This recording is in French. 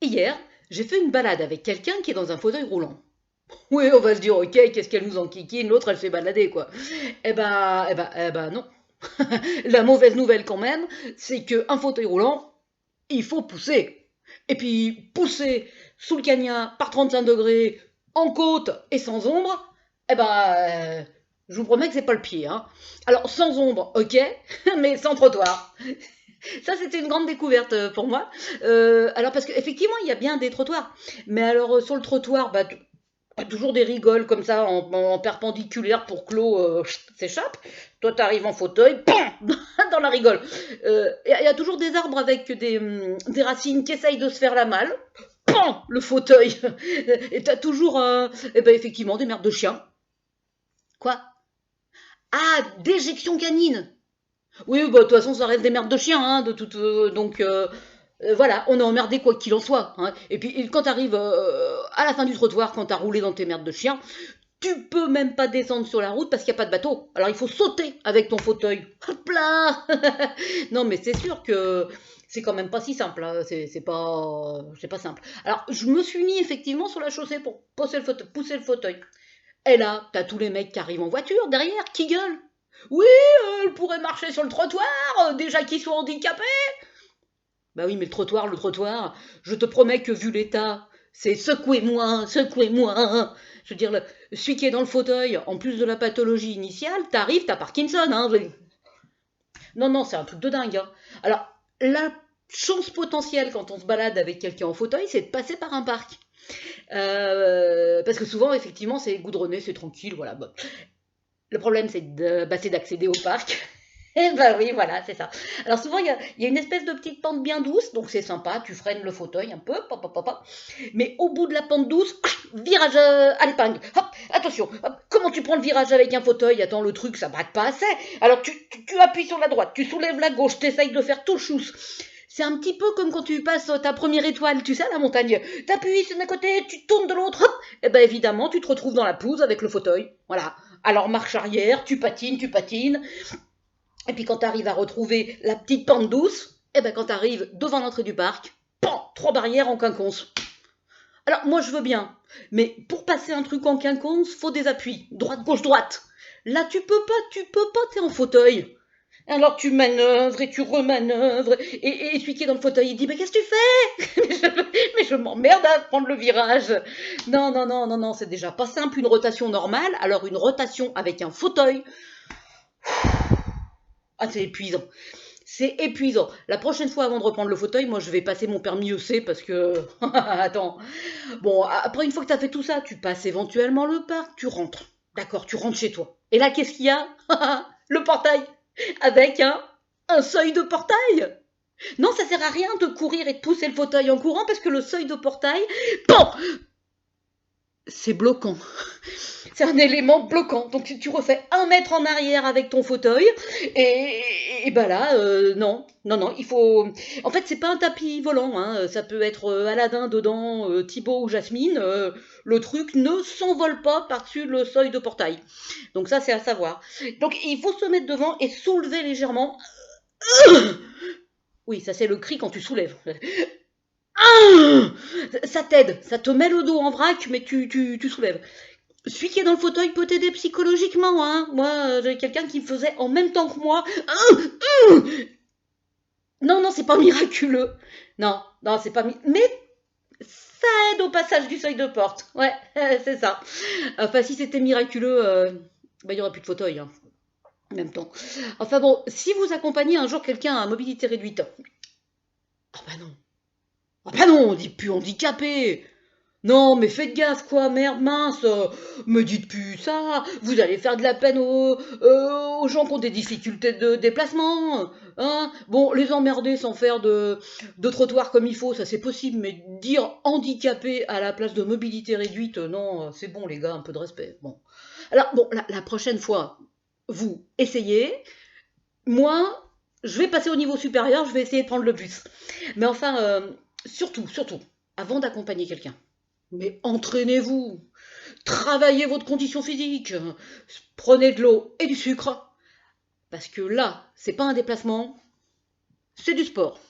Hier, j'ai fait une balade avec quelqu'un qui est dans un fauteuil roulant. Oui, on va se dire, ok, qu'est-ce qu'elle nous enquiquine, l'autre elle s'est baladée quoi. Eh ben non. La mauvaise nouvelle quand même, c'est qu'un fauteuil roulant, il faut pousser. Et puis pousser sous le cagnard par 35 degrés, en côte et sans ombre, eh ben, je vous promets que c'est pas le pied. Hein. Alors sans ombre, ok, mais sans trottoir. Ça, c'était une grande découverte pour moi. Alors, parce qu'effectivement, il y a bien des trottoirs. Mais alors, sur le trottoir, bah, toujours des rigoles comme ça, en perpendiculaire pour que l'eau s'échappe. Toi, tu arrives en fauteuil, PAM dans la rigole. Il y a toujours des arbres avec des racines qui essayent de se faire la malle. PAM le fauteuil. Et tu as toujours, eh ben, effectivement, des merdes de chiens. Quoi? Ah, déjection canine. Oui, bah, de toute façon, ça reste des merdes de chiens, hein, donc voilà, on est emmerdé quoi qu'il en soit. Hein. Et puis quand tu arrives à la fin du trottoir, quand tu as roulé dans tes merdes de chiens, tu peux même pas descendre sur la route parce qu'il n'y a pas de bateau. Alors il faut sauter avec ton fauteuil. Hop là. Non, mais c'est sûr que c'est quand même pas si simple. Hein. C'est pas simple. Alors je me suis mis effectivement sur la chaussée pour pousser le fauteuil. Et là, t'as tous les mecs qui arrivent en voiture derrière, qui gueulent. Oui, elle pourrait marcher sur le trottoir, déjà qu'ils sont handicapés. Bah oui, mais le trottoir, je te promets que vu l'état, c'est secouez-moi, secouez-moi. Je veux dire, celui qui est dans le fauteuil, en plus de la pathologie initiale, t'arrives, t'as Parkinson. Hein. Non, non, c'est un truc de dingue. Hein. Alors, la chance potentielle quand on se balade avec quelqu'un en fauteuil, c'est de passer par un parc. Parce que souvent, effectivement, c'est goudronné, c'est tranquille, voilà. Bon. Le problème, c'est d'accéder au parc. Et bah oui, voilà, c'est ça. Alors souvent, il y a une espèce de petite pente bien douce, donc c'est sympa, tu freines le fauteuil un peu, pop, pop, pop, pop. Mais au bout de la pente douce, virage à l'épingle. Hop, attention, hop, comment tu prends le virage avec un fauteuil? Attends, le truc, ça braque pas assez. Alors tu appuies sur la droite, tu soulèves la gauche, t'essayes de faire tout chousse. C'est un petit peu comme quand tu passes ta première étoile, tu sais, à la montagne. T'appuies sur d'un côté, tu tournes de l'autre, hop, et ben évidemment, tu te retrouves dans la pelouse avec le fauteuil. Voilà. Alors marche arrière, tu patines, tu patines. Et puis quand tu arrives à retrouver la petite pente douce, et ben quand tu arrives devant l'entrée du parc, pan, 3 barrières en quinconce. Alors moi je veux bien, mais pour passer un truc en quinconce, faut des appuis, droite, gauche, droite. Là tu peux pas, t'es en fauteuil. Alors tu manœuvres et tu remanœuvres, et celui qui est dans le fauteuil, il dit, mais qu'est-ce que tu fais? Mais je m'emmerde à prendre le virage. Non, non, non, non, non, c'est déjà pas simple une rotation normale, alors une rotation avec un fauteuil, ah c'est épuisant. C'est épuisant. La prochaine fois, avant de reprendre le fauteuil, moi, je vais passer mon permis EC parce que... Attends. Bon, après, une fois que tu as fait tout ça, tu passes éventuellement le parc, tu rentres. D'accord, tu rentres chez toi. Et là, qu'est-ce qu'il y a? Le portail. Avec un seuil de portail. Non, ça sert à rien de courir et de pousser le fauteuil en courant parce que le seuil de portail, bon, c'est bloquant. C'est un élément bloquant. Donc tu refais 1 mètre en arrière avec ton fauteuil et ben là, non, non, non, il faut. En fait, c'est pas un tapis volant. Hein. Ça peut être Aladdin dedans, Thibaut ou Jasmine. Le truc ne s'envole pas par-dessus le seuil de portail. Donc ça, c'est à savoir. Donc il faut se mettre devant et soulever légèrement. Oui, ça c'est le cri quand tu soulèves. Ça t'aide, ça te met le dos en vrac, mais tu soulèves. Celui qui est dans le fauteuil peut t'aider psychologiquement. Hein. Moi, j'avais quelqu'un qui me faisait en même temps que moi. Non, non, c'est pas miraculeux. Non, non, c'est pas. Mais ça aide au passage du seuil de porte. Ouais, c'est ça. Enfin, si c'était miraculeux, bah, il n'y aurait plus de fauteuil. Hein, en même temps. Enfin bon, si vous accompagnez un jour quelqu'un à mobilité réduite. Ah bah non. Ah bah non, on dit plus handicapé. Non, mais faites gaffe, quoi, merde, mince, me dites plus ça, vous allez faire de la peine aux gens qui ont des difficultés de déplacement, hein. Bon, les emmerder sans faire de trottoir comme il faut, ça c'est possible, mais dire handicapé à la place de mobilité réduite, non, c'est bon, les gars, un peu de respect. Bon. Alors, bon, la prochaine fois, vous essayez, moi, je vais passer au niveau supérieur, je vais essayer de prendre le bus. Mais enfin, surtout, surtout, avant d'accompagner quelqu'un, mais entraînez-vous, travaillez votre condition physique, prenez de l'eau et du sucre, parce que là, c'est pas un déplacement, c'est du sport.